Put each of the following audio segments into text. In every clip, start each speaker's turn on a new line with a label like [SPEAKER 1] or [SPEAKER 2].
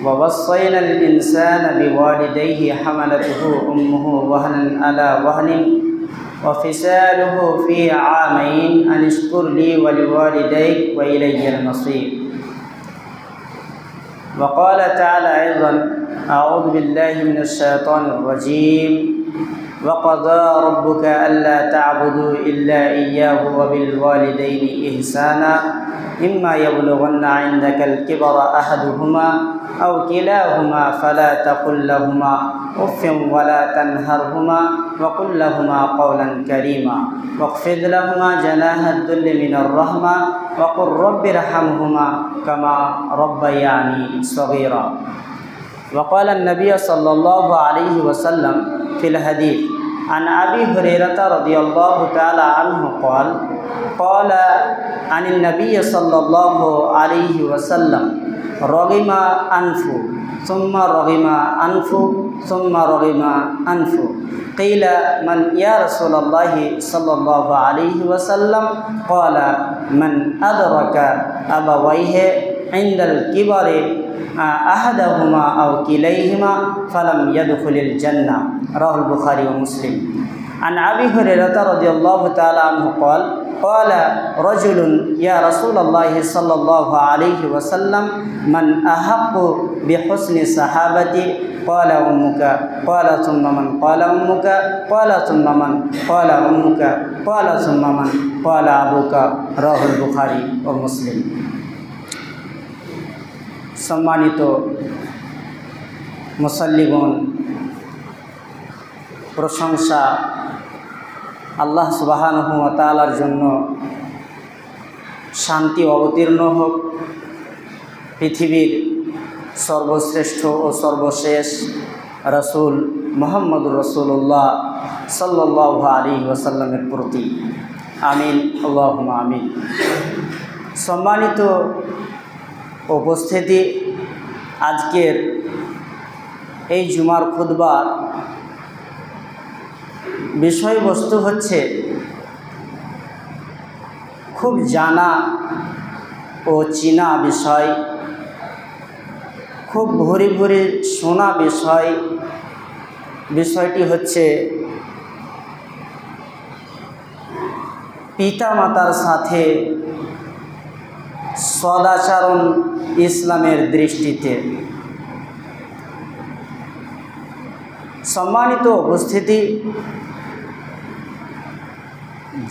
[SPEAKER 1] ووصينا الإنسان بوالديه حملته أمه وهنا على وهن وفصاله في عامين أن اشكر لي ولوالديك وإلي المصير. وقال تعالى أيضا: أعوذ بالله من الشيطان الرجيم وقضى ربك ألا تعبدوا إلا إياه وبالوالدين إحسانا إما يبلغن عندك الكبر أحدهما أو كلاهما فلا تقل لهما أف ولا تنهرهما وقل لهما قولا كريما واخفض لهما جناح الذل من الرحمة وقل رب ارحمهما كما ربياني صغيرا. وقال النبي صلى الله عليه وسلم في الحديث عن أبي هريرة رضي الله تعالى عنه قال عن النبي صلى الله عليه وسلم: رغم أنف ثم رغم أنف ثم رغم أنف. قيل: من يا رسول الله صلى الله عليه وسلم؟ قال: من أدرك أبويه عند الكبر أحدهما أو كليهما فلم يدخل الجنة. رواه البخاري ومسلم. عن أبي هريرة رضي الله تعالى عنه قال رجل: يا رسول الله صلى الله عليه وسلم من أحق بحسن صحابتي؟ قال أمك. قال ثم من؟ قال أمك. قال ثم من؟ قال أمك. قال ثم من؟ قال أبوك. رواه البخاري ومسلم. সম্মানিত মুসল্লিগণ, প্রশংসা আল্লাহ সুবহানাহু ওয়া তাআলার জন্য। শান্তি অবতীর্ণ হোক পৃথিবীর সর্বশ্রেষ্ঠ ও সর্বশেষ রসুল মুহাম্মদুর রাসূলুল্লাহ সাল্লাল্লাহু আলাইহি ওয়াসাল্লামের প্রতি। আমিন, আল্লাহুম্মা আমিন। সম্মানিত উপস্থিতি, আজকের এই জুমার খুতবার বিষয়বস্তু হচ্ছে খুব জানা ও চেনা বিষয়, খুব ভরি ভরি শোনা বিষয়। বিষয়টি হচ্ছে পিতামাতার সাথে সদাচরণ ইসলামের দৃষ্টিতে। সম্মানিত উপস্থিতি,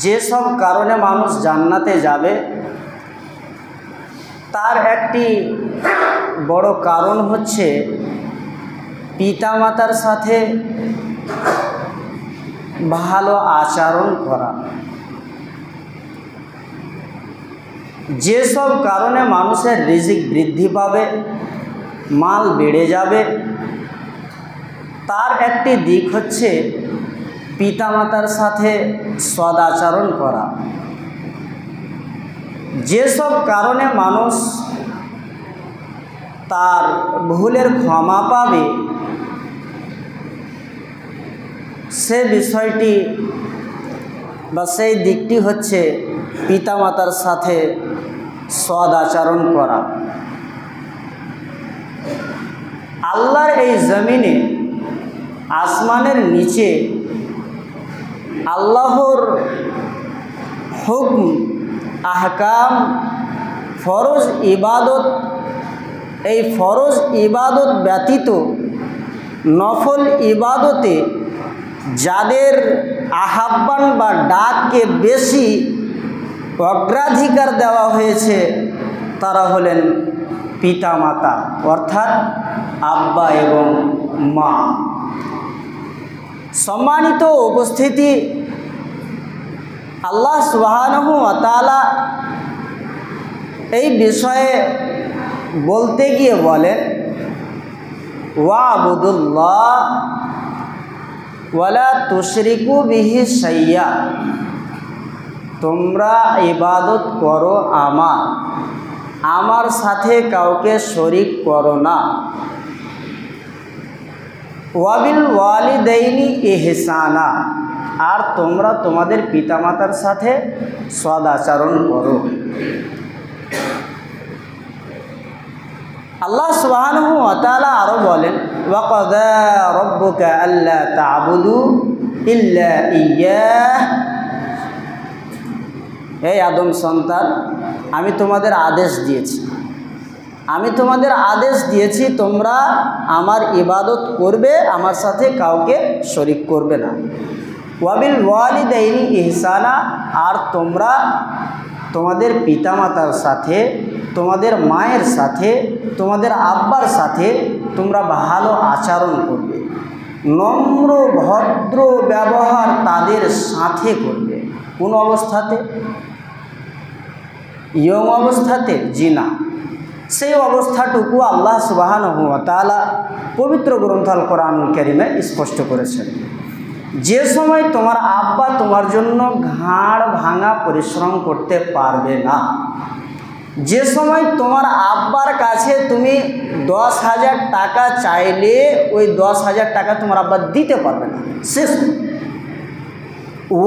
[SPEAKER 1] যেসব কারণে মানুষ জান্নাতে যাবে তার একটি বড় কারণ হচ্ছে পিতামাতার সাথে ভালো আচরণ করা। যেসব কারণে মানুষের রিজিক বৃদ্ধি পাবে, মাল বেড়ে যাবে, তার একটি দিক হচ্ছে পিতামাতার সাথে সদাচরণ করা। যেসব কারণে মানুষ তার ভুলের ক্ষমা পাবে, সে বিষয়টি বা সেই দিকটি হচ্ছে পিতামাতার সাথে সদাচরণ করা। আল্লাহর এই জমিনে, আসমানের নিচে আল্লাহর হুকম, আহকাম, ফরজ ইবাদত, এই ফরজ ইবাদত ব্যতীত নফল ইবাদতে যাদের আহ্বান বা ডাককে বেশি অগ্রাধিকার দেওয়া হয়েছে তারা হলেন পিতামাতা, অর্থাৎ আব্বা এবং মা। সম্মানিত উপস্থিতি, আল্লাহ সুবহানাহু ওয়া তাআলা এই বিষয়ে বলতে গিয়ে বলেন, ওয়াবুদুল্লাহ ওয়ালা তুশরিকু বিহি শাইয়্যা, তোমরা ইবাদত করো আমার সাথে কাউকে শরীক করো না। ওয়াবিল ওয়ালিদাইনি ইহসানা, আর তোমরা তোমাদের পিতামাতার সাথে সদাচরণ করো। আল্লাহ সুবহানাহু ওয়া তাআলা আরো বলেন, ওয়াকাদা রাব্বুকা আল্লা তা'বুদু ইল্লা ইয়্যাহ। হে আদম সন্তান, আমি তোমাদের আদেশ দিয়েছি তোমরা আমার ইবাদত করবে, আমার সাথে কাউকে শরীক করবে না। ওয়াবিল ওয়ালিদাইনি ইহসানা, আর তোমরা তোমাদের পিতামাতার সাথে, তোমাদের মায়ের সাথে, তোমাদের আব্বার সাথে তোমরা ভালো আচরণ করবে, নম্র ভদ্র ব্যবহার তাদের সাথে করবে। কোন অবস্থাতে? ইয়ং অবস্থাতে? জি না, সেই অবস্থাটুকু আল্লাহ সুবহানাহু ওয়া তাআলা পবিত্র গ্রন্থ আল কোরআনুল কারীমে স্পষ্ট করেছেন। যে সময় তোমার আব্বা তোমার জন্য ঘাড় ভাঙা পরিশ্রম করতে পারবে না, যে সময় তোমার আব্বার কাছে তুমি 10,000 টাকা চাইলে ওই 10,000 টাকা তোমার আব্বা দিতে পারবে না, শেষ।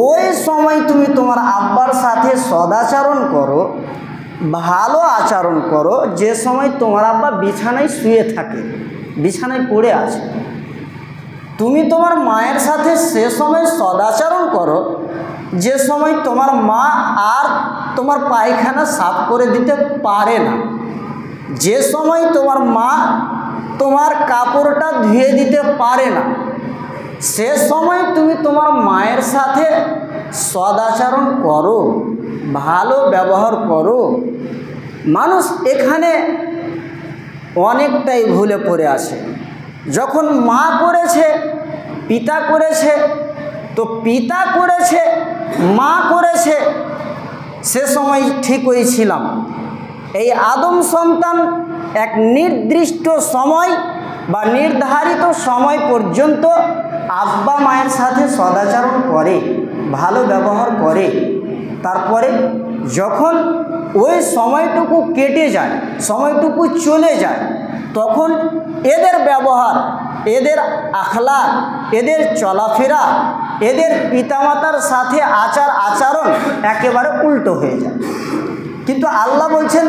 [SPEAKER 1] ওই সময় তুমি তোমার আব্বার সাথে সদাচরণ করো, ভালো আচরণ করো। যে সময় তোমার আব্বা বিছানায় শুয়ে থাকে, বিছানায় পড়ে আছে, তুমি তোমার মায়ের সাথে সে সময় সদাচরণ করো যে সময় তোমার মা আর তোমার পায়খানা সাফ করে দিতে পারে না, যে সময় তোমার মা তোমার কাপড়টা ধুয়ে দিতে পারে না, সে সময় তুমি তোমার মায়ের সাথে সদাচরণ করো, ভালো ব্যবহার করো। মানুষ এখানে অনেকটাই ভুলে পড়ে আছে। যখন মা করেছে, পিতা করেছে, তো পিতা করেছে, মা করেছে, সে সময় ঠিকই ছিলাম। এই আদম সন্তান এক নির্দিষ্ট সময় বা নির্ধারিত সময় পর্যন্ত আব্বা মায়ের সাথে সদাচরণ করে, ভালো ব্যবহার করে। তারপরে যখন ওই সময়টুকু কেটে যায়, সময়টুকু চলে যায়, তখন এদের ব্যবহার, এদের আখলাক, এদের চলাফেরা, এদের পিতামাতার সাথে আচরণ একেবারে উল্টো হয়ে যায়। কিন্তু আল্লাহ বলছেন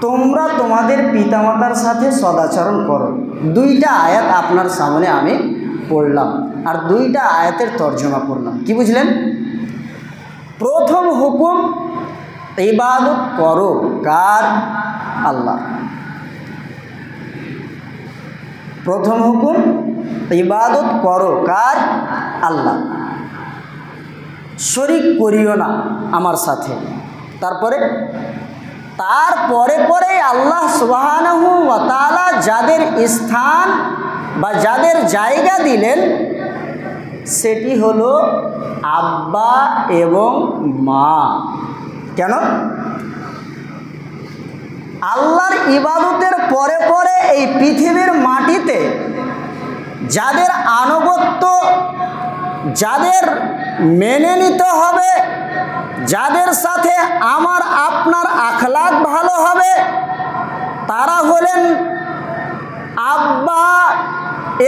[SPEAKER 1] তোমরা তোমাদের পিতামাতার সাথে সদাচরণ করো। দুইটা আয়াত আপনার সামনে আমি পড়লাম আর দুইটা আয়াতের তর্জমা করলাম। কি বুঝলেন? প্রথম হুকুম ইবাদত করো, কার? আল্লাহ। প্রথম হুকুম ইবাদত করো, কার? আল্লাহ। শরীক করিও না আমার সাথে। তারপরে পরে আল্লাহ সুবহানাহু ওয়া তাআলা যাদের স্থান বা যাদের জায়গা দিলেন সেটি হলো আব্বা এবং মা। কেন? আল্লাহর ইবাদতের পরে পরে এই পৃথিবীর মাটিতে যাদের আনুগত্য, যাদের মেনে নিতে হবে, যাদের সাথে আমার আপনার আখলাক ভালো হবে, তারা হলেন আব্বা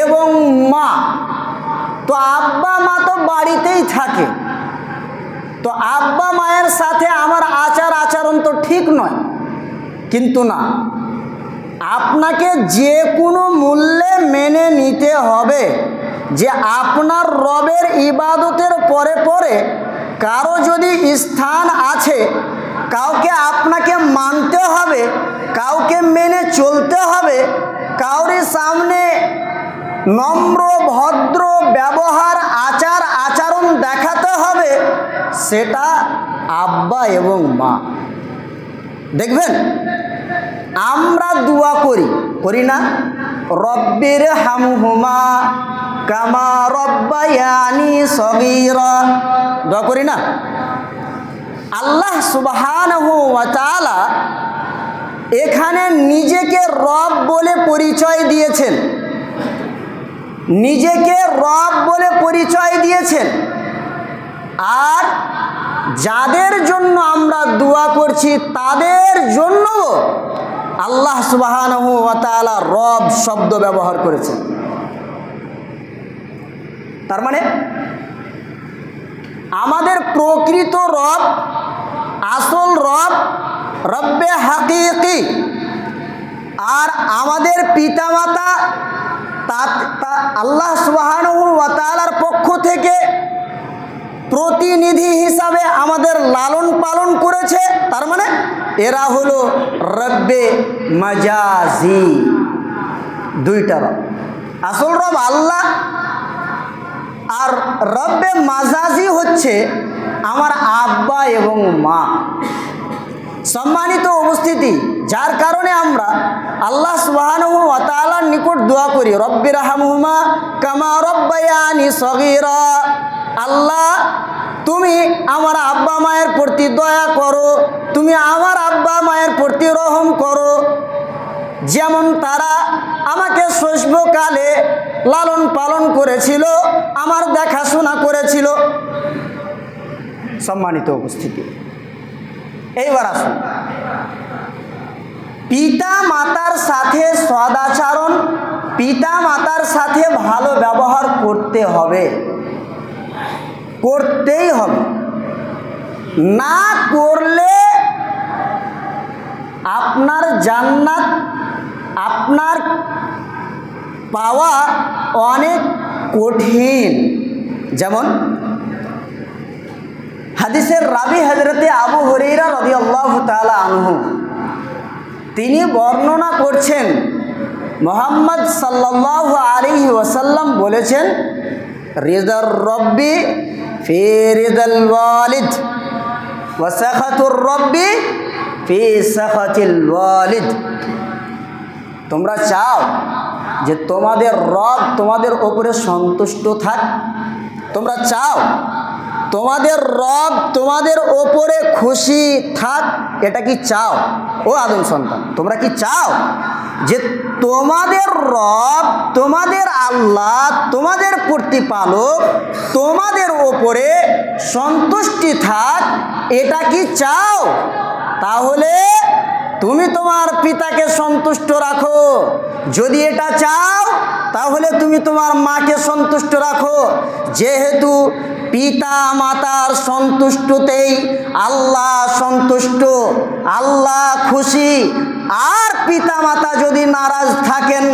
[SPEAKER 1] এবং মা। তো আব্বা মা তো বাড়িতেই থাকে, তো আব্বা মায়ের সাথে আমার আচরণ তো ঠিক নয়। কিন্তু না, আপনাকে যে কোনো মূল্যে মেনে নিতে হবে যে আপনার রবের ইবাদতের পরে পরে কারো যদি স্থান আছে, কাউকে আপনাকে মানতে হবে, কাউকে মেনে চলতে হবে, কাউরি সামনে নম্র ভদ্র ব্যবহার আচরণ দেখাতে হবে, সেটা আব্বা এবং মা। দেখবেন আমরা দোয়া করি না? রব্বির হামহুমা কামা রব্বায়ানি সগীরা, দোয়া করি না? আল্লাহ সুবহানাহু ওয়া তাআলা এখানে নিজেকে রব বলে পরিচয় দিয়েছেন, নিজেকে রব বলে পরিচয় দিয়েছেন। আর যাদের জন্য আমরা দোয়া করছি তাদের জন্য আল্লাহ সুবহানাহু ওয়া তাআলা রব শব্দ ব্যবহার করেছেন। তার মানে আমাদের প্রকৃত রব, আসল রব, রব্বে হাকিকি,
[SPEAKER 2] আর আমাদের পিতামাতা আল্লাহ সুবহানাহু ওয়া তাআলার পক্ষ থেকে প্রতিনিধি হিসাবে আমাদের লালন পালন করেছে, তার মানে এরা হলো রব্বে মাজাজি। দুইটা রব, আসল রব আল্লাহ, আর রব্বে মাজাজি হচ্ছে আমার আব্বা এবং মা। সম্মানিত উপস্থিতি, যার কারণে আমরা আল্লাহ সুবহানাহু ওয়া তাআলার নিকট দোয়া করি, রব্বিরহামহুমা কামা রব্বায়ানি সগীরা। আল্লাহ, তুমি আমার আব্বা মায়ের প্রতি দয়া করো, তুমি আমার আব্বা মায়ের প্রতি রহম করো, যেমন তারা আমাকে শৈশবকালে লালন পালন করেছিল, আমার দেখাশোনা করেছিল। সম্মানিত উপস্থিতি, এইবার আসুন, পিতা মাতার সাথে সদাচরণ, পিতা মাতার সাথে ভালো ব্যবহার করতে হবে, করতেই হবে। না করলে আপনার জান্নাত আপনার পাওয়া অনেক কঠিন। যেমন হাদিসের রাবি হযরতে আবু হুরায়রা রাদিয়াল্লাহু তাআলা আনহু, তিনি বর্ণনা করছেন মুহাম্মদ সাল্লাল্লাহু আলাইহি ওয়াসাল্লাম বলেছেন, রিদার রব্বি ফি রিদাল ওয়ালিদ ওয়া সাখাতুর রব্বি ফি সাখাতিল ওয়ালিদ। তোমরা চাও যে তোমাদের রব তোমাদের উপরে সন্তুষ্ট থাক, তোমরা চাও তোমাদের রব তোমাদের ওপরে খুশি থাক, এটা কি চাও? ও আদম সন্তান, তোমরা কি চাও যে তোমাদের রব তোমাদের আল্লাহ তোমাদের প্রতিপালক তোমাদের ওপরে সন্তুষ্টি থাক, এটা কি চাও? তাহলে তুমি তোমার পিতাকে সন্তুষ্ট রাখো। যদি এটা চাও তাহলে তুমি তোমার মাকে সন্তুষ্ট রাখো, যেহেতু পিতা মাতার সন্তুষ্টতেই আল্লাহ সন্তুষ্ট, আল্লাহ খুশি। আর পিতা মাতা যদি নারাজ থাকেন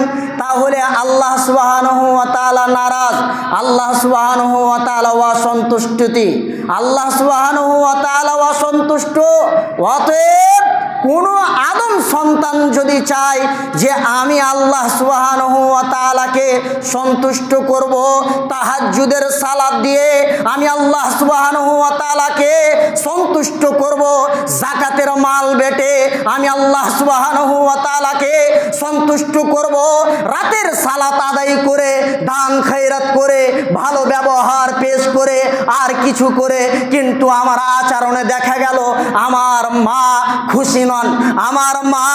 [SPEAKER 2] তাহলে আল্লাহ সুবহানাহু ওয়া তাআলা নারাজ, আল্লাহ সুবহানাহু ওয়া তাআলা অসন্তুষ্টি, আল্লাহ সুবহানাহু ওয়া তাআলা অসন্তুষ্ট। অতএব কোনো আদম সন্তান যদি চায় যে আমি আল্লাহ সুবহানাহু ওয়া তাআলাকে সন্তুষ্ট করব, তাহাজ্জুদের সালাত দিয়ে আমি আল্লাহ সুবহানাহু ওয়া তাআলাকে সন্তুষ্ট করব, যাকাতের মাল বেটে আমি আল্লাহ সুবহানাহু ওয়া তাআলাকে সন্তুষ্ট করব, রাতের সালাত আদায় করে দান খয়রাত করে ভালো ব্যবহার পেশ করে আর কিছু করে, কিন্তু আমার আচরণে দেখা গেল আমার মা খুশি নন, আমার মা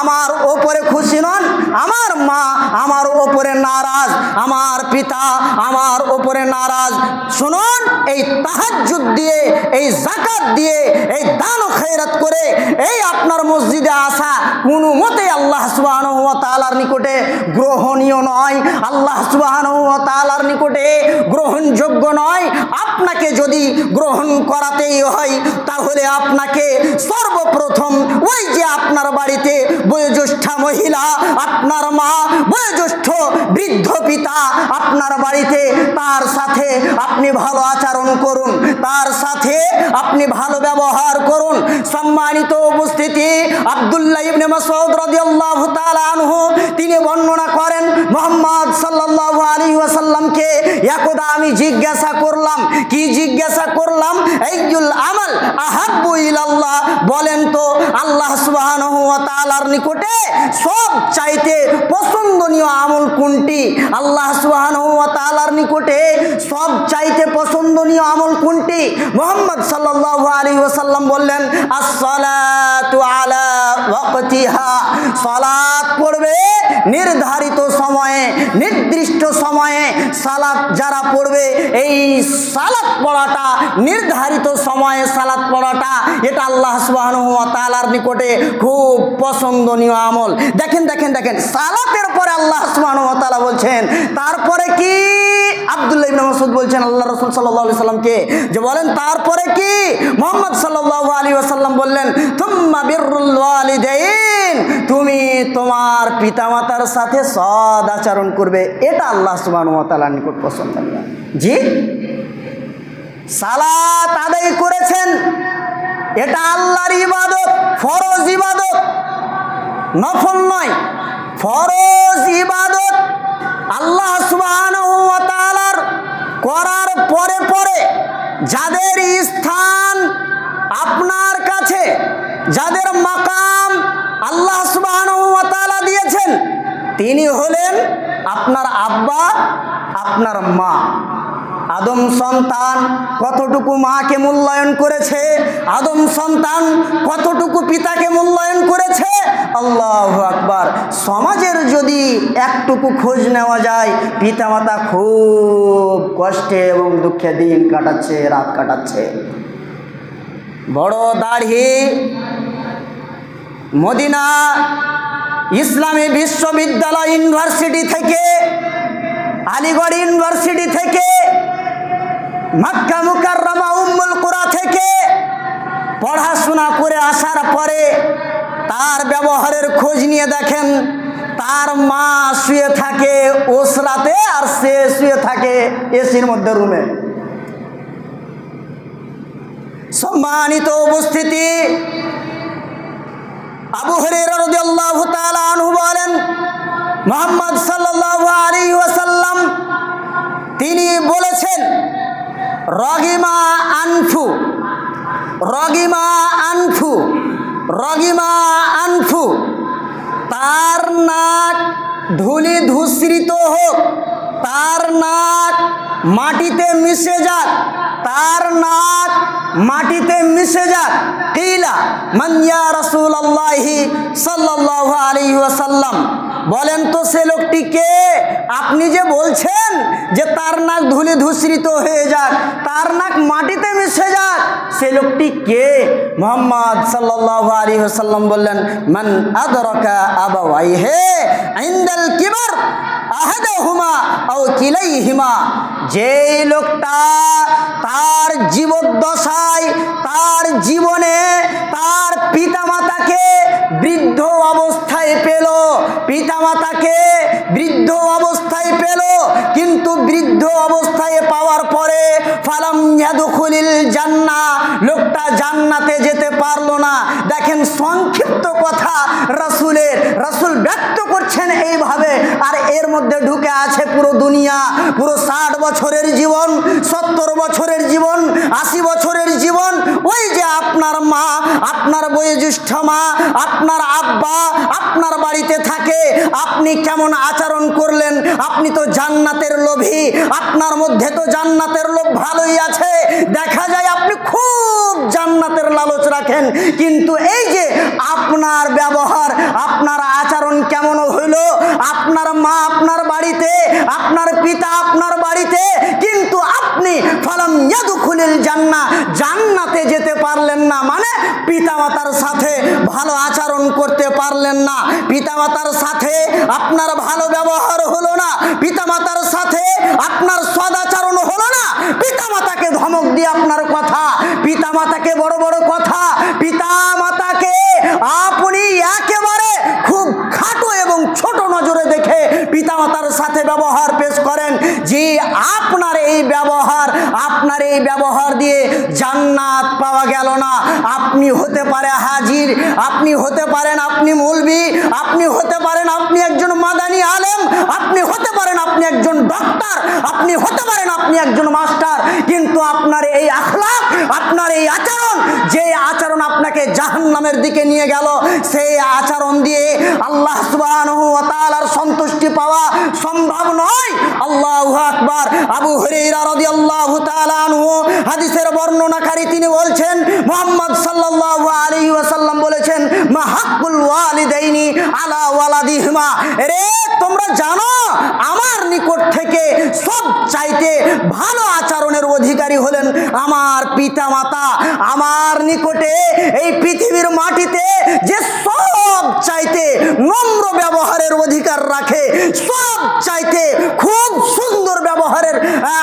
[SPEAKER 2] আমার ওপরে খুশি নন, আমার মা আমার ওপরে নারাজ, আমার পিতা আমার ওপরে নারাজ। শুনুন, এই তাহাজ্জুদ দিয়ে, এই যাকাত দিয়ে, এই দান ও খয়রাত করে এই আপনার মসজিদে আসা কোনো মতে আল্লাহ সুবহানাহু ওয়া তাআলার নিকটে গ্রহণীয় নয়, আল্লাহ সুবহানাহু ওয়া তাআলার নিকটে গ্রহণযোগ্য নয়। আপনাকে যদি গ্রহণ করাতেই হয় তাহলে আপনাকে সর্বপ্রথম ওই যে আপনার বাড়িতে বয়োজ্যেষ্ঠ মহিলা, আপনার মা, বয়োজ্যেষ্ঠ বৃদ্ধ পিতা আপনার বাড়িতে, তার সাথে আপনি ভালো আচরণ করুন, তার সাথে আপনি ভালো ব্যবহার করুন। সম্মানিত উপস্থিতি, আব্দুল্লাহ ইবনে মাসউদ রাদিয়াল্লাহু তাআলা আনহু তিনি বর্ণনা করেন, মুহাম্মদ সাল্লাল্লাহু আলাইহি ওয়াসাল্লামকে একদা আমি জিজ্ঞাসা করলাম, কি জিজ্ঞাসা করলাম? আইয়ুল আমাল আহাব্বু ইলাল্লাহ, বলেন তো আল্লাহ সুবহানাহু ওয়া তাআলার নিকটে সব চাইতে পছন্দনীয় আমল কোনটি? আল্লাহ সুবহানাহু ওয়া তাআলার নিকটে সব চাইতে পছন্দনীয় আমল কোনটি? মুহাম্মদ সাল্লাল্লাহু আলাইহি ওয়াসাল্লাম বললেন, আস-সালাতু আলা ওয়াক্তিহা, সালাত পড়বে নির্ধারিত সময়ে, নির্দিষ্ট সময়ে সালাত যারা পড়বে, এই সালাত পড়াটা, নির্ধারিত সময়ে সালাত পড়াটা, এটা আল্লাহ সুবহানাহু ওয়া তাআলার নিকটে খুব পছন্দনীয় আমল। দেখেন দেখেন দেখেন, সালাতের পরে আল্লাহ সুবহানাহু ওয়া তাআলা বলছেন, তারপরে কি? আব্দুল্লাহ ইবনে মাসউদ বলছেন আল্লাহ রাসূল সাল্লাল্লাহু আলাইহি সাল্লামকে, যে বলেন তারপরে কি? মুহাম্মদ সাল্লাল্লাহু আলাইহি ওয়াসাল্লাম বললেন তুম্মা বিররুল ওয়ালিদাইন, তুমি তোমার পিতামাতার সাথে সৎ আচরণ করবে। এটা আল্লাহ সুবহানাহু ওয়া তাআলার নিকট পছন্দনীয়। জি, সালাত আদায় করেছেন, এটা আল্লাহর ইবাদত, ফরজ ইবাদত, নফল নয়, ফরজ ইবাদত। আল্লাহ সুবহানাহু ওয়া তাআলার করার পরে পরে যাদের স্থান আপনার কাছে, যাদের মাকাম আল্লাহ সুবহানাহু ওয়া তাআলা দিয়েছেন, তিনি হলেন আপনার আব্বা, আপনার মা। আদম সন্তান কতটুকু মাকে মূল্যায়ন করেছে, আদম সন্তান কতটুকু পিতাকে মূল্যায়ন করেছে, আল্লাহু আকবার। সমাজের যদি একটুকু খোঁজ নেওয়া যায়, পিতামাতা খুব কষ্টে এবং দুঃখে দিন কাটাচ্ছে, রাত কাটাচ্ছে। বড় দাড়ি, মদিনা ইসলামী বিশ্ববিদ্যালয় ইউনিভার্সিটি থেকে, আলিগড় ইউনিভার্সিটি থেকে, মক্কা মুকাররমা উম্মুল কুরা থেকে পড়াশোনা করে আসার পরে তার ব্যবহারের খোঁজ নিয়ে দেখেন, তার মা শুয়ে থাকে ওসরাতে আর সে শুয়ে থাকে এসির মধ্যে রুমে। সম্মানিত উপস্থিতি, আবু হুরায়রা রাদিয়াল্লাহু তাআলা আনহু বলেন, মুহাম্মদ সাল্লাল্লাহু আলাইহি ওয়াসাল্লাম তিনি বলেছেন, রগিমা আনফু, রগিমা আনফু, রগিমা আনফু, তার নাক ধুলি ধূসরিত হোক, তার নাক মাটিতে মিশে যাক, তার নাক মাটিতে মিশে যাক। কিলা মান ইয়া রাসূলুল্লাহি সাল্লাল্লাহু আলাইহি ওয়াসাল্লাম, বলেন তো সে লোকটি কে? আপনি যে বলছেন যে তার নাক ধুলি ধূসরিত হয়ে যাক, তার নাক মাটিতে মিশে যাক, সে লোকটি কে? মুহাম্মদ সাল্লাল্লাহু আলাইহি ওয়াসাল্লাম বললেন, মান আদরাকা আবাওয়াইহি ইনদাল কিবার আহাদাহুমা আও কিলাইহিমা, যেই লোকটা তার জীবদ্দশায়, তার জীবনে তার পিতামাতাকে বৃদ্ধ অবস্থায় পেল, পিতামাতাকে বৃদ্ধ অবস্থায় পেল, কিন্তু বৃদ্ধ অবস্থায় পাওয়ার পরে ফালাম ইয়াদখুলিল জান্নাহ, লোকটা জান্নাতে যেতে পারলো না। দেখেন সংক্ষিপ্ত কথা রাসূলের, রাসূল ব্যক্ত করছেন এইভাবে, আর এর মধ্যে ঢুকে আছে পুরো দুনিয়া, পুরো 60 বছরের জীবন, 70 বছরের জীবন, 80 বছরের জীবন। ওই যে আপনার মা, আপনার বয়োজ্যেষ্ঠ মা, আপনার আব্বা আপনার বাড়িতে থাকে, আপনি কেমন আচরণ করলেন? আপনি তো জান্নাতের লোভী, আপনার মধ্যে তো জান্নাতের লোভ ভালোই আছে, দেখা যায় আপনি খুব জান্নাতের লালচ রাখেন, কিন্তু এই যে আপনার ব্যবহার, আপনার আচরণ কেমন হইল? আপনার মা আপনার বাড়িতে, আপনার পিতা আপনার বাড়িতে, কিন্তু আপনি ফালাম ইয়াদখুলিল জান্নাহ, জান্নাতে যেতে পারলেন না, মানে পিতামাতার সাথে ভালো আচরণ করতে পারলেন না, পিতামাতার সাথে আপনার ভালো ব্যবহার হলো না, পিতামাতার সাথে আপনার সদাচরণ হলো না, পিতামাতাকে ধমক দিয়ে আপনার কথা, পিতামাতাকে বড় বড় কথা, পিতামাতাকে আপনি একেবারে খুব খাটো এবং ছোট নজরে দেখে পিতামাতার সাথে ব্যবহার পেশ করেন, যে আপনার এই ব্যবহার, আপনার এই ব্যবহার দিয়ে জান্নাত পাওয়া গেল না। আপনি হতে পারে হাজির, আপনি হতে পারেন আপনি মৌলবি, আপনি হতে পারেন আপনি একজন মাদানী আলেম, আপনি হতে পারেন আপনি একজন ডক্টর, আপনি হতে পারেন আপনি একজন মাস্টার, কিন্তু আপনার এই আখলাক, আপনার এই আচরণ, যে আচরণ আপনাকে জাহান্নামের দিকে নিয়ে গেল, সেই আচরণ দিয়ে আল্লাহ সুবহানাহু ওয়া তাআলার সন্তুষ্টি পাওয়া সম্ভব নয়। আল্লাহু আকবার। আবু হুরায়রা রাদিয়াল্লাহু তাআলা আনহু হাদিসের বর্ণনাকারী, তিনি বলছেন, মুহাম্মদ সাল্লাল্লাহু আলাইহি ওয়াসাল্লাম বলেছেন, মা হাক্কুল ওয়ালিদাইনি আলা ওয়ালাদিহিমা, রে তোমরা জানো আমার নিকট থেকে সব চাইতে ভালো আচরণের অধিকারী হলেন আমার পিতামাতা। আমার নিকটে এই পৃথিবীর মাটিতে যে সব চাইতে নম্র ব্যবহারের অধিকার রাখে, সব চাইতে খুব সুন্দর ব্যবহার ব্যবহারের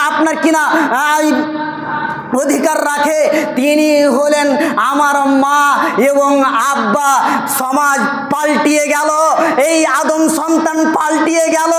[SPEAKER 2] আপনার কিনা অধিকার রাখে, তিনি হলেন আমার মা এবং আব্বা। সমাজ পাল্টিয়ে গেল, এই আদম সন্তান পাল্টিয়ে গেল।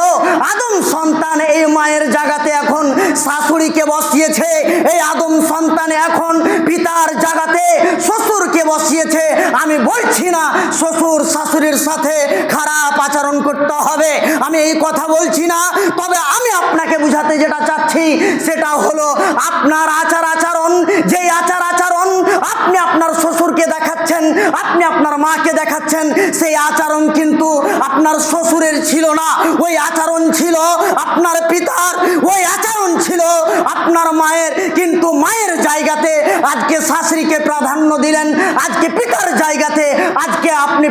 [SPEAKER 2] আদম সন্তান এই মায়ের জায়গাতে এখন শাশুড়িকে বসিয়েছে, এই আদম সন্তান এখন পিতার জায়গাতে শ্বশুরকে বসিয়েছে। আমি বলছি না শ্বশুর শাশুড়ির সাথে খারাপ আচরণ করতে হবে, আমি এই কথা বলছি না। তবে আমি আপনাকে বুঝাতে যেটা চাচ্ছি সেটা হলো আপনার আচার আচরণ, যেই আচার আচরণ আপনি আপনার শ্বশুরকে দেখাচ্ছেন, আপনি আপনার মাকে দেখাচ্ছেন, সেই আচরণ কিন্তু আপনার শ্বশুরের ছিল না, ওই আচরণ ছিল আপনার পিতার, ওই আচরণ ছিল আপনার মায়ের। কিন্তু মায়ের জায়গাতে আজকে শাশুড়িকে প্রাধান্য দিলেন, আজকে পিতার জায়গাতে আজকে আপনি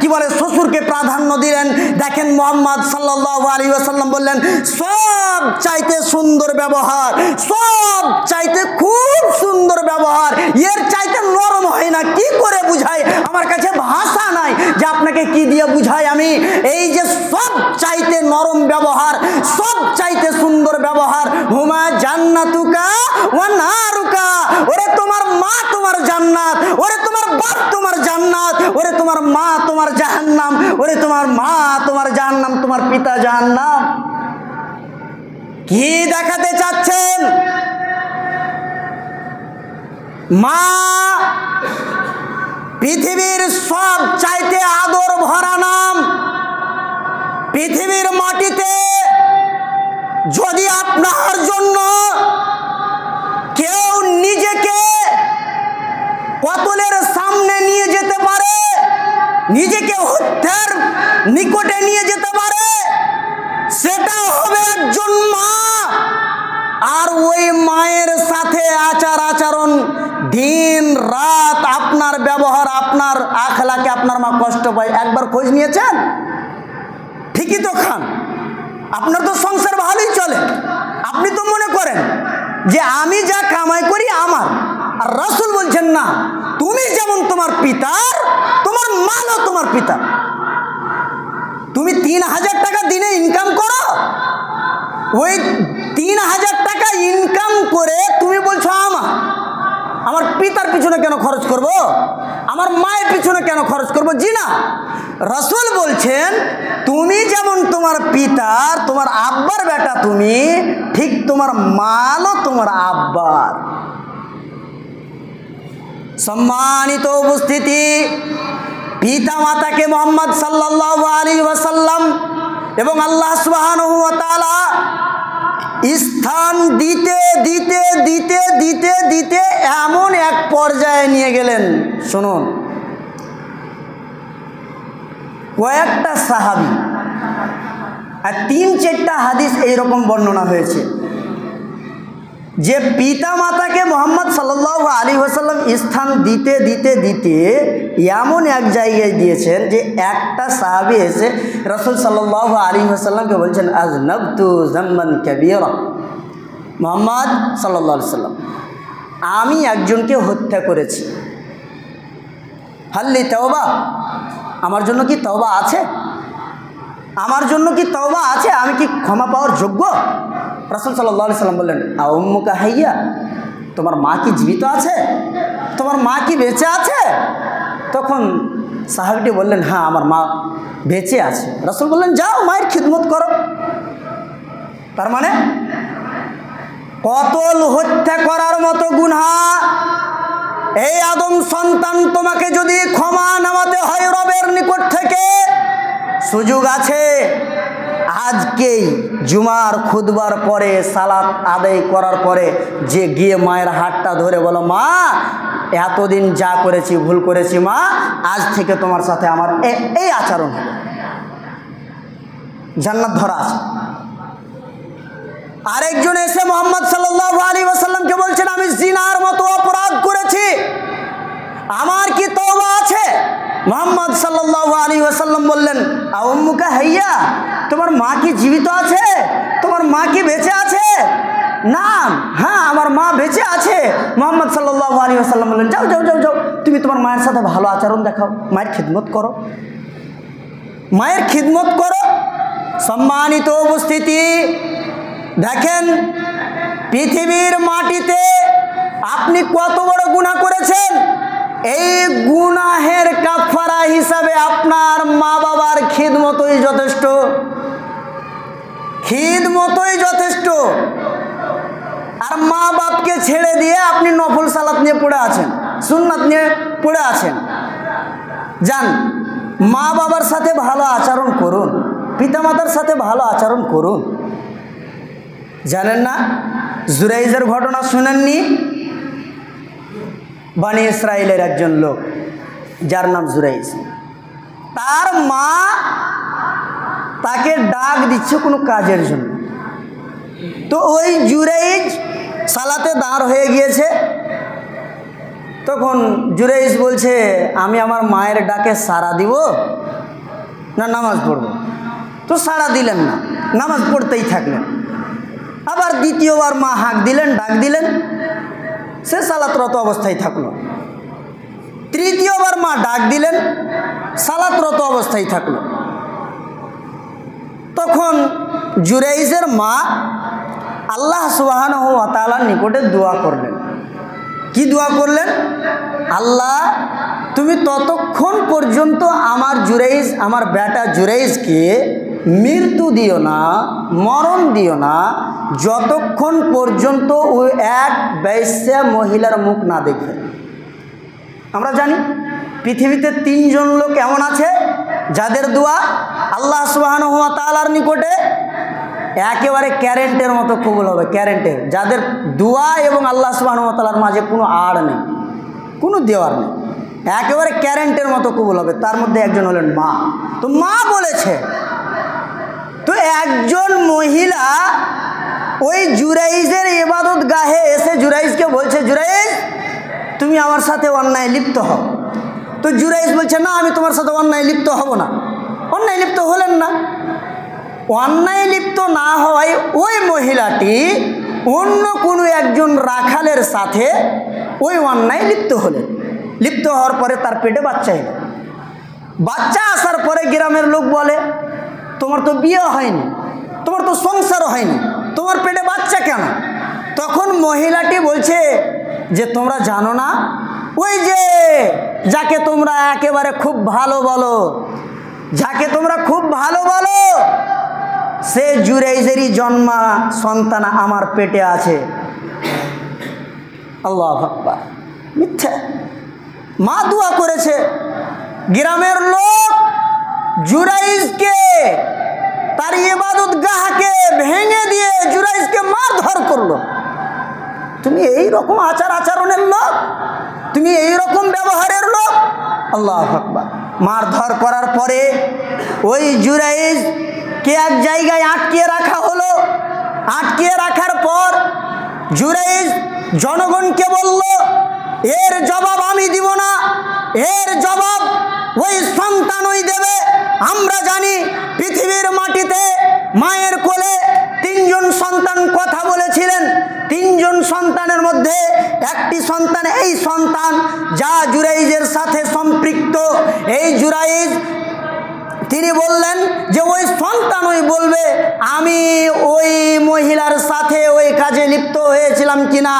[SPEAKER 2] কি বলে শ্বশুরকে প্রাধান্য দিলেন। দেখেন মুহাম্মদ সাল্লাল্লাহু আলাইহি ওয়াসাল্লাম বললেন সব চাইতে সুন্দর ব্যবহার, সব চাইতে খুব সুন্দর ব্যবহার, এর চাইতে নরম হয় না। কি করে বুঝাই, আমার কাছে ভাষা নাই যে আপনাকে কি দিয়ে বুঝাই আমি। এই যে সব চাইতে নরম ব্যবহার, সব চাইতে সুন্দর ব্যবহার, হুমা জান্নাতুকা ওয়া নারুকা, ওরে তোমার মা তোমার জান্নাত, ওরে তোমার বাপ তোমার জান্নাত, ওরে তোমার মা তোমার জাহান্নাম, ওরে তোমার মা তোমার জাহান্নাম, তোমার পিতা জাহান্নাম। কি দেখাতে চাচ্ছেন? মা পৃথিবীর সব চাইতে আদর ভরা নাম। পৃথিবীর মাটিতে যদি আপনার জন্য কেউ নিজেকে কতলের সামনে নিয়ে যেতে পারে, নিজেকে হত্যার নিকটে নিয়ে যেতে পারে, সেটা হবে একজন মা। আর ওই মায়ের সাথে আচার আচরণ, দিন রাত আপনার ব্যবহার, আপনার আখলাকে আপনার মা কষ্ট পায়। একবার খোঁজ নিয়েছেন? ঠিকই তো খান, আপনার তো সংসার ভালোই চলে। আপনি তো মনে করেন যে আমি যা কামাই করি আমার, আর রাসূল বলছেন না, তুমি যেমন তোমার পিতার, তোমার মালও তোমার পিতা। তুমি 3000 টাকা দিনে ইনকাম করো, ওই 3000 টাকা ইনকাম করে তুমি বলছো আমার পিতার পিছনে কেন খরচ করব, আমার মায়ের পিছনে কেন খরচ করব? জি না, রাসূল বলছেন তুমি যেমন তোমার পিতার, তোমার আব্বার বেটা তুমি, ঠিক তোমার মালও তোমার আব্বার। সম্মানিত উপস্থিতি, পিতা মাতাকে মুহাম্মদ সাল্লাল্লাহু আলাইহি ওয়াসাল্লাম এবং আল্লাহ সুবহানাহু ওয়া তাআলা স্থান দিতে দিতে দিতে দিতে দিতে এমন এক পর্যায়ে নিয়ে গেলেন। শুনুন, কয়েকটা সাহাবী আর 3-4টা হাদিস এইরকম বর্ণনা হয়েছে যে পিতা মাতাকে মুহাম্মদ সাল্লাল্লাহু আলাইহি ওয়াসাল্লাম স্থান দিতে দিতে দিতে এমন এক জায়গায় দিয়েছেন যে একটা সাহাবী এসে রাসূল সাল্লাল্লাহু আলাইহি ওয়াসাল্লামকে বলছেন আযনাবতু যামমান কাবীরা, মুহাম্মদ সাল্লাল্লাহু আলাইহি ওয়াসাল্লাম আমি একজনকে হত্যা করেছি, হাল্লি তাওবা, আমার জন্য কি তওবা আছে? আমার জন্য কি তওবা আছে? আমি কি ক্ষমা পাওয়ার যোগ্য? রাসূল সাল্লাল্লাহু আলাইহি ওয়াসাল্লাম বললেন আউম্মুকা হাইয়া, তোমার মা কি জীবিত আছে? তোমার মা কি বেঁচে আছে? তখন সাহাবীটি বললেন হ্যাঁ, আমার মা বেঁচে আছে। রাসূল বললেন যাও মায়ের খিদমত করো। তার মানে কতল হত্যা করার মতো গুনাহ, এই আদম সন্তান তোমাকে যদি ক্ষমা নামাতে হয় রবের নিকট থেকে, সুযোগ আছে। আজকেই জুমার খুতবার পরে, সালাত আদায় করার পরে যে গিয়ে মায়ের হাতটা ধরে বলো মা এতদিন যা করেছি ভুল করেছি মা, আজ থেকে তোমার সাথে আমার এই আচরণ হবে, জান্নাত ধরা আছে। আরেকজন এসে মুহাম্মদ সাল্লাল্লাহু আলাইহি ওয়াসাল্লামকে বলছেন আমি জিনার মতো অপরাধ করেছি, আমার কি তওবা আছে? মুহাম্মদ সাল্লাল্লাহু আলাইহি ওয়াসাল্লাম বললেন আউম্মুকা হাইয়া, তোমার মা কি জীবিত আছে? তোমার মা কি বেঁচে আছে? না, হ্যাঁ আমার মা বেঁচে আছে। মুহাম্মদ সাল্লাল্লাহু আলাইহি ওয়াসাল্লাম বললেন যাও যাও যাও যাও, তুমি তোমার মায়ের সাথে ভালো আচরণ দেখাও, মায়ের খিদমত করো, মায়ের খিদমত করো। সম্মানিত উপস্থিতি, দেখেন পৃথিবীর মাটিতে আপনি কত বড় গুনাহ করেছেন, এই গুনাহের কাফারা হিসাবে আপনার মা বাবার খিদমতই যথেষ্ট, খিদমতই যথেষ্ট। আর মা বাপকে ছেড়ে দিয়ে আপনি নফল সালাত নিয়ে পড়ে আছেন, সুন্নাত নিয়ে পড়ে আছেন। যান, মা বাবার সাথে ভালো আচরণ করুন, পিতামাতার সাথে ভালো আচরণ করুন। জানেন না জুরাইজের ঘটনা শুনেননি? বানি ইসরাইলের একজন লোক যার নাম জুরাইজ, তার মা তাকে ডাক দিচ্ছে কোনো কাজের জন্য। তো ওই জুরাইজ সালাতে দাঁড় হয়ে গিয়েছে। তখন জুরাইজ বলছে, আমি আমার মায়ের ডাকে সাড়া দিব না নামাজ পড়ব? তো সাড়া দিলেন না, নামাজ পড়তেই থাকলেন। আবার দ্বিতীয়বার মা হাঁক দিলেন, ডাক দিলেন, সে সালাতরত অবস্থায় থাকলো। তৃতীয়বার মা ডাক দিলেন, সালাতরত অবস্থায় থাকলো। তখন জুরাইজের মা আল্লাহ সুবহানাহু ওয়া তাআলার নিকটে দোয়া করলেন। কি দোয়া করলেন? আল্লাহ, তুমি ততক্ষণ পর্যন্ত আমার জুরাইজ, আমার বেটা জুরাইজকে মৃত্যু দিও না, মরণ দিও না, যতক্ষণ পর্যন্ত ওই এক বেশ্যা মহিলার মুখ না দেখবে। আমরা জানি পৃথিবীতে 3 জন লোক এমন আছে যাদের দোয়া আল্লাহ সুবহানাহু ওয়া তাআলার নিকটে একেবারে কারেন্টের মতো কবুল হবে, কারেন্টের, যাদের দোয়া এবং আল্লাহ সুবহানাহু ওয়া তাআলার মাঝে কোনো আড় নেই, কোনো দেওয়ার নেই, একেবারে কারেন্টের মতো কবুল হবে। তার মধ্যে একজন হলেন মা। তো মা বলেছে, তো একজন মহিলা ওই জুরাইজের ইবাদত গাহে এসে জুরাইজকে বলছে, জুরাইজ তুমি আমার সাথে অন্যায় লিপ্ত হও। তো জুরাইজ বলছে, না আমি তোমার সাথে অন্যায় লিপ্ত হব না। অন্যায় লিপ্ত হলেন না। অন্যায় লিপ্ত না হওয়ায় ওই মহিলাটি অন্য কোনো একজন রাখালের সাথে ওই অন্যায় লিপ্ত হলেন। লিপ্ত হওয়ার পরে তার পেটে বাচ্চা এলো। বাচ্চা আসার পরে গ্রামের লোক বলে, তোমার তো বিয়ে হয়নি, তোমার তো সংসারও হয়নি, তোমার পেটে বাচ্চা কেন? তখন মহিলাটি বলছে যে তোমরা জানো না, ওই যে যাকে তোমরা একেবারে খুব ভালো বলো, যাকে তোমরা খুব ভালো বলো, সে জুরাইজেরই জন্মা সন্তান আমার পেটে আছে। আল্লাহু আকবার। মিথ্যা। মা দোয়া করেছে। গ্রামের লোক জুরাইজকে, তার ইবাদত গাহকে ভেঙে দিয়ে জুরাইজকে মারধর করলো। তুমি এই রকম আচরণের লোক, তুমি এই রকম ব্যবহারের লোক। আল্লাহু আকবার। মারধর করার পরে ওই জুরাইজকে এক জায়গায় আটকিয়ে রাখা হলো। আটকিয়ে রাখার পর জুরাইজ জনগণকে বলল, এর জবাব আমি দিব না, এর জবাব ওই সন্তানই দেবে। আমরা জানি পৃথিবীর মাটিতে মায়ের কোলে 3 জন সন্তান কথা বলেছিলেন। 3 জন সন্তানের মধ্যে একটি সন্তান, এই সন্তান যা জুরাইজের সাথে সম্পৃক্ত, এই জুরাইজ তিনি বললেন যে ওই সন্তানই বলবে আমি ওই মহিলার সাথে ওই কাজে লিপ্ত হয়েছিলাম কিনা।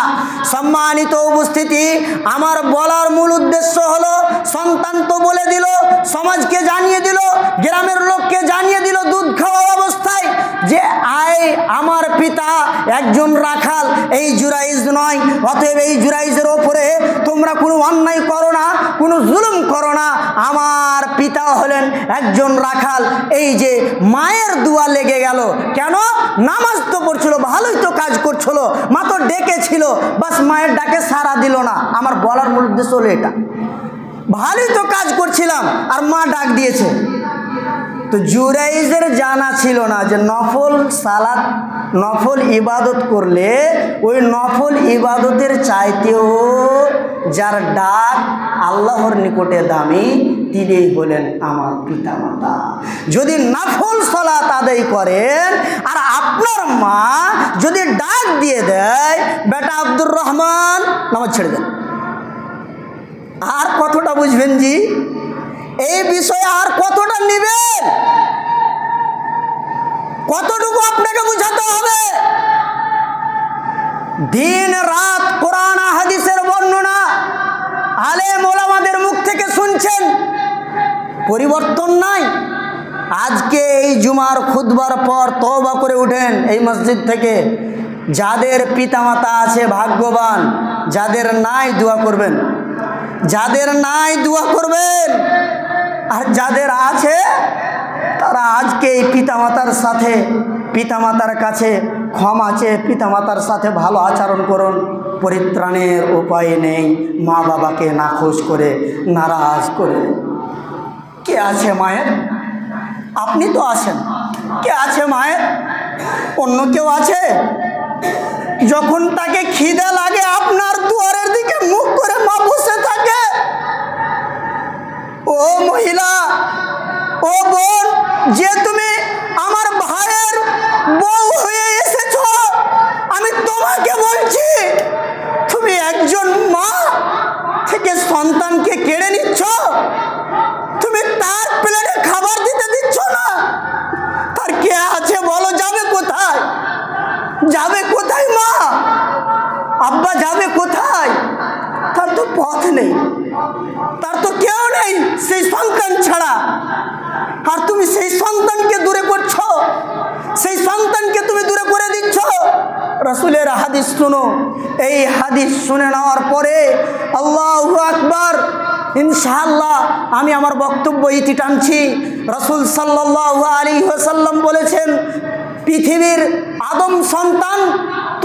[SPEAKER 2] সম্মানিত উপস্থিতি, আমার বলার মূল উদ্দেশ্য হলো, সন্তান তো বলে দিল, সমাজকে জানিয়ে দিল, গ্রামের লোককে জানিয়ে দিল দুধ খাওয়া অবস্থায় যে আমার পিতা একজন রাখাল, এই জুরাইজ নয়। অতএব এই জুরাইজের ওপরে তোমরা কোনো অন্যায় করো না, কোনো জুলুম করো না। আমার পিতা হলেন একজন রাখাল। এই যে মায়ের দোয়া লেগে গেল, কেন? নামাজ তো পড়ছিল, ভালোই তো কাজ করছিল, মা তো ডেকেছিল, বাস মায়ের ডাকে সাড়া দিল না। আমার বলার মূল উদ্দেশ্য হলো এটা, ভালোই তো কাজ করছিলাম আর মা ডাক দিয়েছে। তো জুরাইজের জানা ছিল না যে নফল সালাত, নফল ইবাদত করলে ওই নফল ইবাদতের চাইতেও যার ডাক আল্লাহর নিকটে দামি, তিনিই হলেন আমার পিতামাতা। যদি নফল সালাত আদায় করেন আর আপনার মা যদি ডাক দিয়ে দেয়, বেটা আব্দুর রহমান নামাজ ছেড়ে দেন, আর কতটা বুঝবেন জি? এই বিষয়ে আর কতটা নেবেন? কতটুকু আপনাকে বুঝাতে হবে? দিন রাত কোরআন হাদিসের বর্ণনা আলেম ওলামাদের মুখ থেকে শুনছেন, পরিবর্তন নাই। আজকে এই জুমার খুতবার পর তওবা করে উঠেন এই মসজিদ থেকে। যাদের পিতামাতা আছে ভাগ্যবান, যাদের নাই দোয়া করবেন, যাদের নাই দোয়া করবেন, আর যাদের আছে তারা আজকে এই পিতামাতার সাথে, পিতামাতার কাছে ক্ষমা চেয়ে পিতামাতার সাথে ভালো আচরণ করুন। পরিত্রাণের উপায় নেই, মা বাবাকে নাখোশ করে, নারাজ করে। কে আছে মায়ের? আপনি তো আছেন। কে আছে মায়ের? অন্য কেউ আছে? যখন তাকে খিদে লাগে আপনার দুয়ারের দিকে মুখ করে মা বসে থাকে। ও মহিলা, ও বোন, যে তুমি আমার ভাইয়ের বউ হয়ে এসেছ, আমি তোমাকে বলছি, তুমি একজন মা থেকে সন্তানকে কেড়ে নিচ্ছ। তুমি তার প্লেটে খাবার দিতে দিচ্ছ না। তার কে আছে বলো? যাবে কোথায়? যাবে কোথায় মা? আব্বা যাবে কোথায়? তার তো পথ নেই, তার তো কেউ নেই সেই সন্তান ছাড়া। আর তুমি সেই সন্তানকে দূরে করছো, সেই সন্তানকে তুমি দূরে করে দিচ্ছ। রাসূলের হাদিস শুনো। এই হাদিস শুনে নেওয়ার পরে আল্লাহু আকবার, ইনশাআল্লাহ আমি আমার বক্তব্য ইতি টানছি। রাসূল সাল্লাল্লাহু আলাইহি ওয়াসাল্লাম বলেছেন, পৃথিবীর আদম সন্তান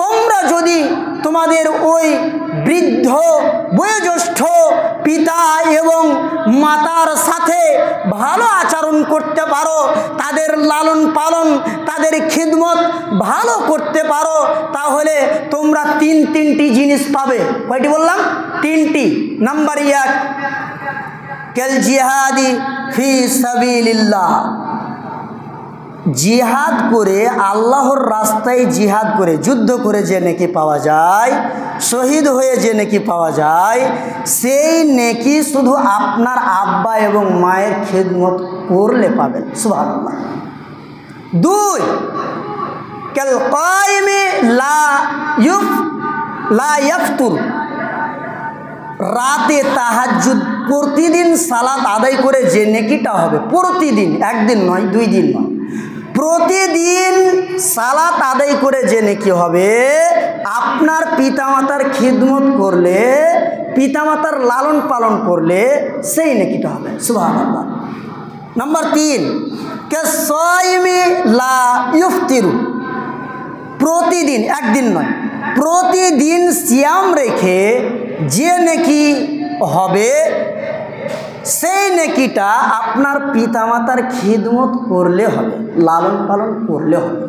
[SPEAKER 2] তোমরা যদি তোমাদের ওই বৃদ্ধ বয়োজ্যেষ্ঠ পিতা এবং মাতার সাথে ভালো আচরণ করতে পারো, তাদের লালন পালন, তাদের খিদমত ভালো করতে পারো, তাহলে তোমরা তিনটি জিনিস পাবে। কয়টি বললাম? তিনটি। নাম্বার 1, কাল জিহাদি ফি সাবিলিল্লাহ। জিহাদ করে, আল্লাহর রাস্তায় জিহাদ করে, যুদ্ধ করে যে নেকি পাওয়া যায়, শহীদ হয়ে যে নেকি পাওয়া যায়, সেই নেকি শুধু আপনার আব্বা এবং মায়ের খিদমত করলে পাবেন। সুবহানাল্লাহ। 2, কাল কাইমি লা ইয়াফতুর। রাতে তাহাজ্জুদ প্রতিদিন সালাত আদায় করে যে নেকিটা হবে, প্রতিদিন, একদিন নয়, 2 দিন নয়, প্রতিদিন সালাত আদায় করে যে নেকি হবে, আপনার পিতামাতার খিদমত করলে, পিতামাতার লালন পালন করলে সেই নেকিটা হবে। সুবহানাল্লাহ। নাম্বার 3, কাসাইমি লা ইফতিরু। প্রতিদিন, একদিন নয়, প্রতিদিন সিয়াম রেখে যে নেকি হবে, সেই নেকিটা আপনার পিতামাতার খিদমত করলে হবে, লালন পালন করলে হবে।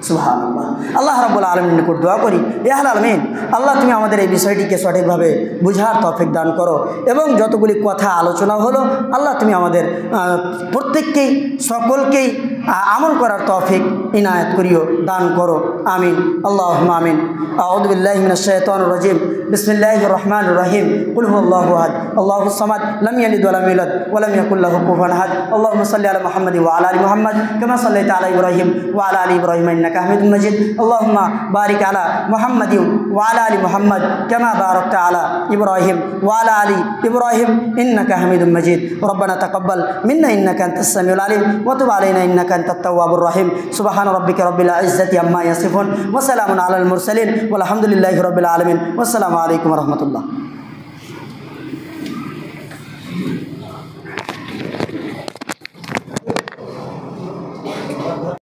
[SPEAKER 2] সুবহানাল্লাহ। আল্লাহ রাব্বুল আলামিনের নিকট দোয়া করি, ইয়া আলামিন, আল্লাহ তুমি আমাদের এই বিষয়টিকে সঠিকভাবে বুঝার তৌফিক দান করো, এবং যতগুলি কথা আলোচনা হলো আল্লাহ তুমি আমাদের প্রত্যেককেই, সকলকেই আমল করার তৌফিক ইনায়াত করিও, দান করো। আমিন, আল্লাহুম্মা আমিন। আউযু বিল্লাহি মিনাশ শাইতানির রাজিম। বিসমিল্লাহির রহমানির রহিম। কুল হুয়াল্লাহু আহাদ, আল্লাহুস সামাদ, লাম ইয়ালিদ ওয়া লাম ইউলাদ ওয়া লাম ইয়াকুল লাহু কুফুয়ান আহাদ। আল্লাহুম্মা সাল্লি আলা মুহাম্মাদিন ওয়া আলা আলি মুহাম্মাদ কামা সাল্লাইতা আলা ইব্রাহিম ওয়া আলা আলি ইব্রাহিম ইন্নাকা হামিদুম মাজিদ। আল্লাহুম্মা বারিক আলা মুহাম্মাদিন ওয়া আলা আলি মুহাম্মাদ কামা বারাকতা আলা ইব্রাহিম ওয়া আলা আলি ইব্রাহিম ইন্নাকা হামিদুম মাজিদ। রব্বানা তাকাব্বাল মিন্না ইন্নাকা আনতাস সামিউল আলিম ওয়া তুব আলাইনা ইন্নাকা আনতাত তাওয়াবুর রহিম। সুবহান রাব্বিকা রাব্বিল ইজ্জাতি আম্মা ইয়াসিফুন ওয়া সালামুন আলাল মুরসালিন ওয়া আলহামদুলিল্লাহি রাব্বিল আলামিন। ওয়া আসসালামু আলাইকুম ওয়া রাহমাতুল্লাহ।